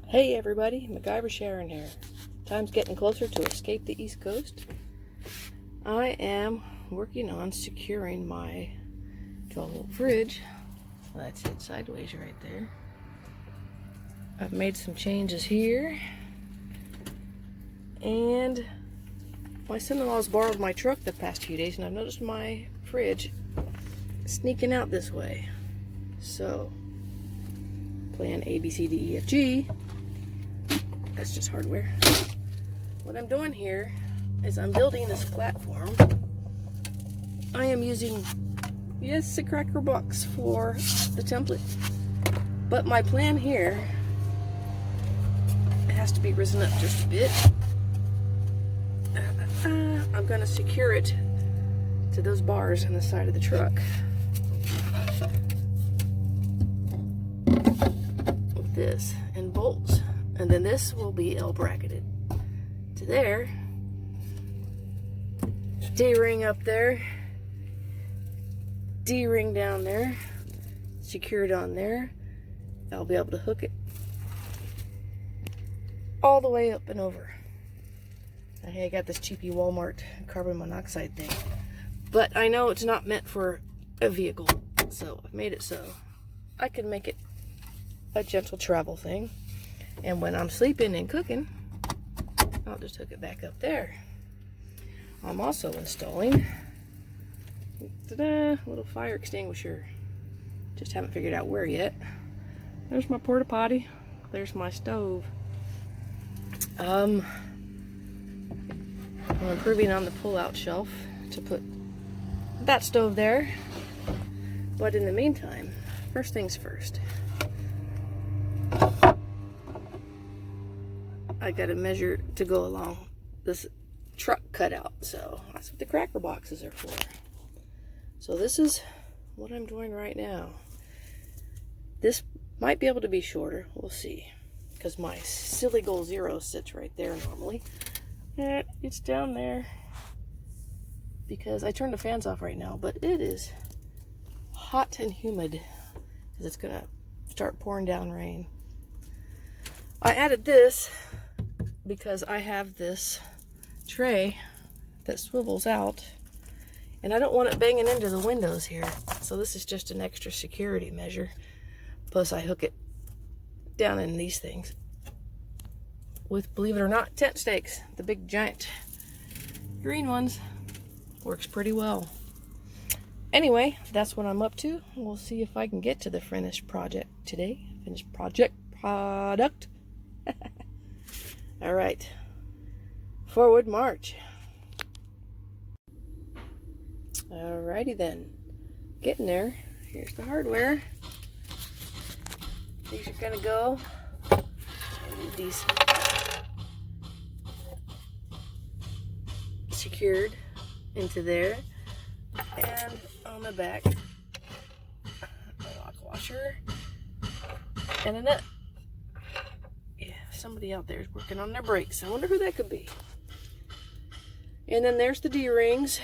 Hey everybody, MacGyver Sharon here. Time's getting closer to escape the East Coast. I am working on securing my 12-volt fridge. That's it sideways right there. I've made some changes here. And my son-in-law's borrowed my truck the past few days, and I've noticed my fridge sneaking out this way. So, plan A, B, C, D, E, F, G. That's just hardware. What I'm doing here is I'm building this platform. I am using, yes, a cracker box for the template. But my plan here, it has to be risen up just a bit. I'm going to secure it to those bars on the side of the truck with this and bolts. And then this will be L-bracketed to there. D-ring up there. D-ring down there. Secured on there. I'll be able to hook it all the way up and over. Hey, I got this cheapy Walmart carbon monoxide thing. But I know it's not meant for a vehicle. So I've made it so I can make it a gentle travel thing. And when I'm sleeping and cooking, I'll just hook it back up there. I'm also installing a little fire extinguisher. Just haven't figured out where yet. There's my porta potty. There's my stove. I'm improving on the pull-out shelf to put that stove there. But in the meantime, first things first. I got a measure to go along this truck cutout, so that's what the cracker boxes are for. So this is what I'm doing right now. This might be able to be shorter, we'll see, because my silly goal 0 sits right there normally. It's down there because I turned the fans off right now, but it is hot and humid because it's gonna start pouring down rain. I added this because I have this tray that swivels out and I don't want it banging into the windows here. So this is just an extra security measure. Plus I hook it down in these things with, believe it or not, tent stakes. The big giant green ones. Works pretty well. Anyway, that's what I'm up to. We'll see if I can get to the finished project today. Finished product. All right, forward march. Alrighty then, getting there. Here's the hardware. These are gonna go. I need these secured into there, and on the back, a lock washer and a nut. Somebody out there is working on their brakes. I wonder who that could be. And then there's the D-rings.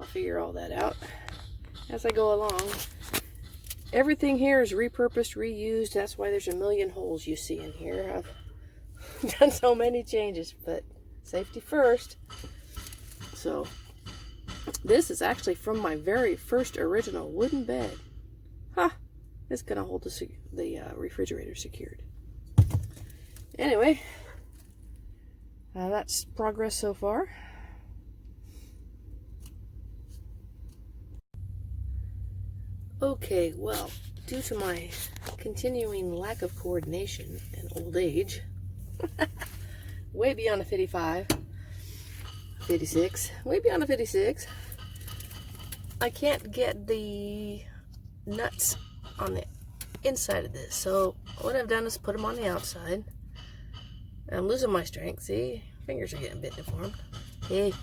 I'll figure all that out as I go along. Everything here is repurposed, reused. That's why there's a million holes you see in here. I've done so many changes, but safety first. So this is actually from my very first original wooden bed. It's gonna hold the refrigerator secured. Anyway, that's progress so far. Okay, well, due to my continuing lack of coordination and old age, way beyond a 55, 56, way beyond a 56, I can't get the nuts on the inside of this. So what I've done is put them on the outside. I'm losing my strength. See, fingers are getting a bit deformed. Hey,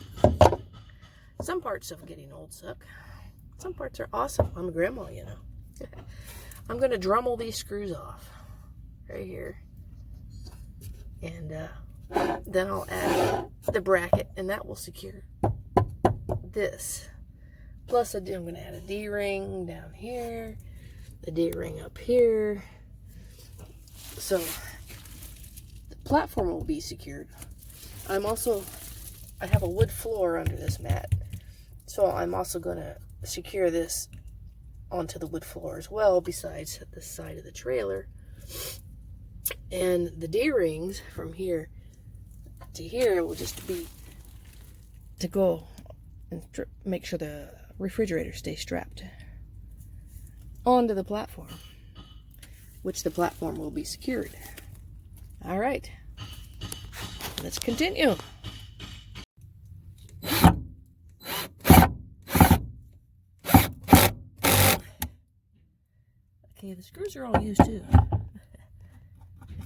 some parts of getting old suck. Some parts are awesome. I'm a grandma, you know. I'm going to Dremel these screws off right here. And then I'll add the bracket, and that will secure this. Plus, I'm going to add a D-ring down here, the D-ring up here, So the platform will be secured. I have a wood floor under this mat, so I'm also going to secure this onto the wood floor as well, besides the side of the trailer. And the D-rings from here to here will just be to go and make sure the refrigerator stays strapped onto the platform, which the platform will be secured. All right, let's continue. Okay, the screws are all used too.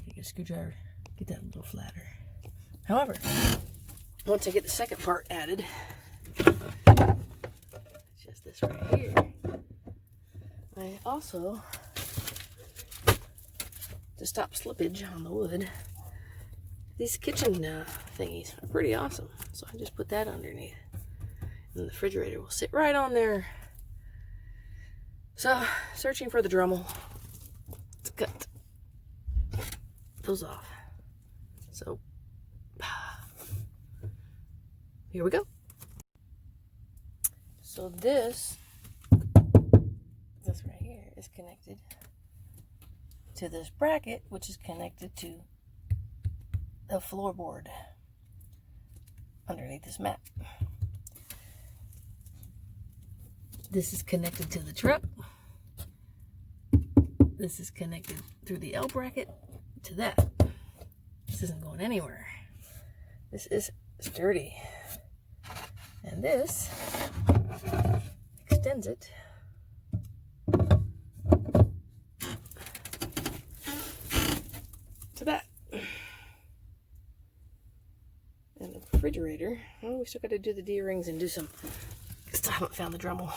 Get a screwdriver, get that a little flatter. However, once I get the second part added, just this right here, I also, to stop slippage on the wood, these kitchen thingies are pretty awesome. So I just put that underneath, and the refrigerator will sit right on there. So, searching for the Dremel. Let's cut those off. So, here we go. So this right here is connected to this bracket, which is connected to the floorboard underneath this mat. This is connected to the truck. This is connected through the L bracket to that. This isn't going anywhere. This is sturdy. And this extends it to that. And the refrigerator, well, we still got to do the D-rings and do some, still haven't found the Dremel.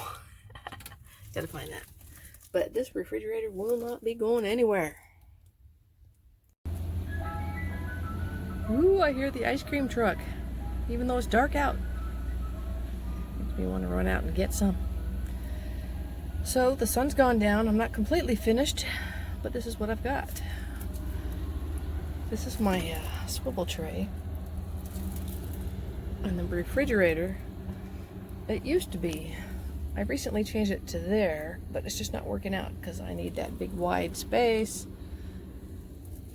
Gotta find that. But this refrigerator will not be going anywhere. Ooh, I hear the ice cream truck, even though it's dark out. Makes me want to run out and get some. So the sun's gone down. I'm not completely finished, but this is what I've got. This is my swivel tray. And the refrigerator, it used to be, I recently changed it to there, but it's just not working out because I need that big wide space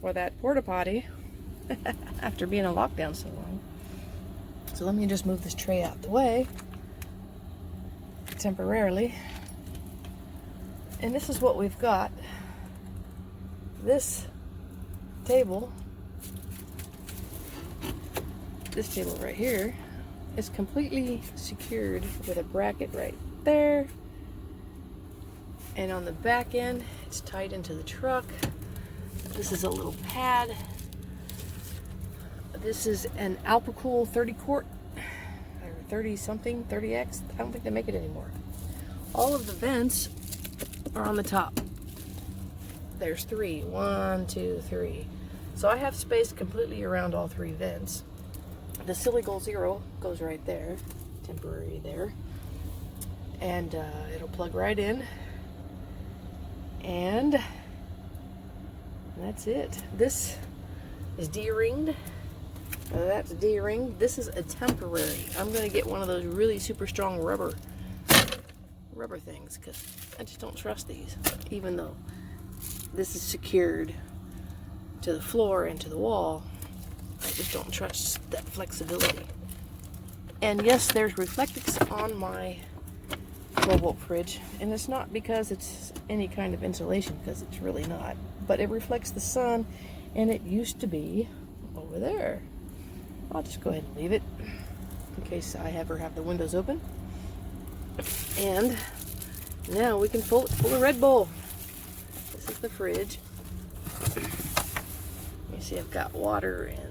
for that porta potty after being in lockdown so long. So let me just move this tray out the way temporarily. And this is what we've got. This table right here is completely secured with a bracket right there, and on the back end it's tied into the truck. This is a little pad. This is an Alpacool 30 quart or 30 something, 30X. I don't think they make it anymore. All of the vents are on the top. There's 3, 1, 2, 3. So I have space completely around all 3 vents. The Silly Goal Zero goes right there, temporary there, and it'll plug right in, and that's it. This is D-ringed. That's D-ringed. This is a temporary. I'm going to get one of those really super strong rubber things because I just don't trust these, even though this is secured to the floor and to the wall. I just don't trust that flexibility. And yes, there's reflectix on my 12-volt fridge, and it's not because it's any kind of insulation, because it's really not, but it reflects the sun, and it used to be over there. I'll just go ahead and leave it in case I ever have the windows open. And now we can fill it full of Red Bull. This is the fridge. You see I've got water and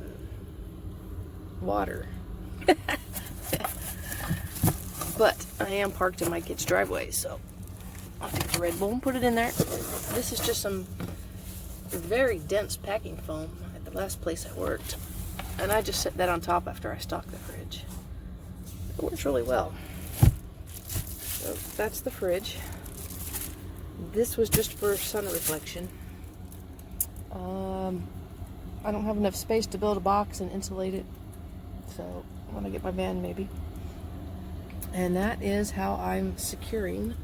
water. But I am parked in my kid's driveway, so I'll take the Red Bull and put it in there. This is just some very dense packing foam at the last place I worked, and I just set that on top after I stocked the fridge. It works really well. So that's the fridge. This was just for sun reflection. I don't have enough space to build a box and insulate it, so when I get my van, maybe. And that is how I'm securing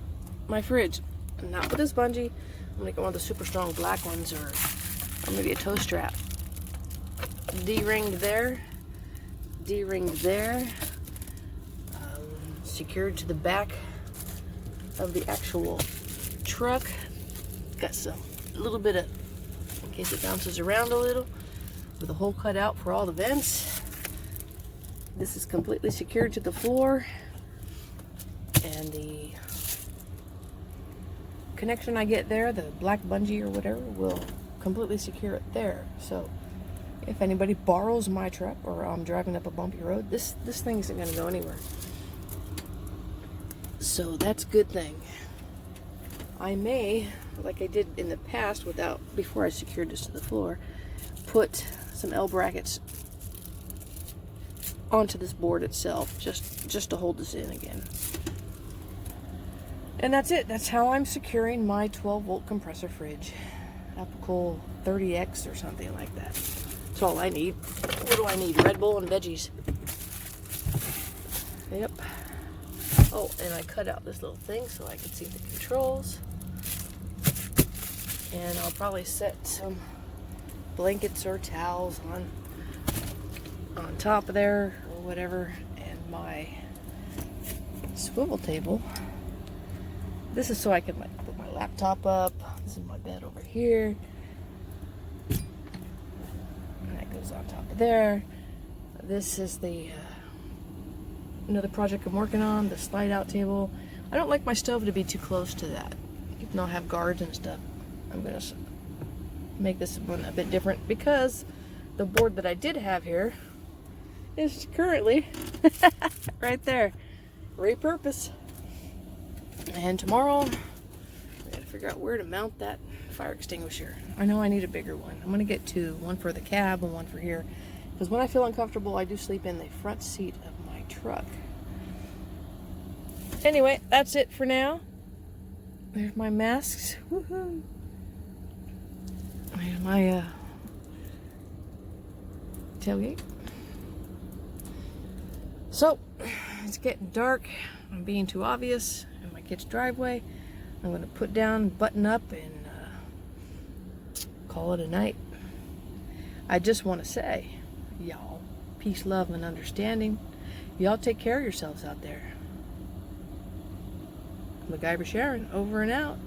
my fridge. Not with this bungee. I'm gonna get one of the super strong black ones, or maybe a toe strap. D-ringed there, D-ringed there, secured to the back of the actual truck. Got a little bit of, in case it bounces around a little, with a hole cut out for all the vents. This is completely secured to the floor, and the connection I get there, the black bungee or whatever, will completely secure it there. So if anybody borrows my truck, or I'm driving up a bumpy road, this thing isn't going to go anywhere. So that's a good thing. I may, like I did in the past before I secured this to the floor, put some L brackets onto this board itself, just to hold this in again. And that's it. That's how I'm securing my 12-volt compressor fridge. Apical 30X or something like that. That's all I need. What do I need? Red Bull and veggies. Yep. Oh, and I cut out this little thing so I can see the controls. And I'll probably set some blankets or towels on top of there or whatever. And my swivel table. This is so I can like put my laptop up. This is my bed over here. And that goes on top of there. This is the another project I'm working on, the slide out table. I don't like my stove to be too close to that. Even though I have guards and stuff, I'm gonna make this one a bit different, because the board that I did have here is currently right there, repurpose. And tomorrow I gotta figure out where to mount that fire extinguisher. I know I need a bigger one. I'm gonna get two, one for the cab and one for here, because when I feel uncomfortable, I do sleep in the front seat of my truck. Anyway, that's it for now. There's my masks. Woohoo! There's my tailgate. So, it's getting dark. I'm being too obvious in my kid's driveway. I'm going to put down, button up, and call it a night. I just want to say, y'all, peace, love, and understanding. Y'all take care of yourselves out there. MacGyver Sharon, over and out.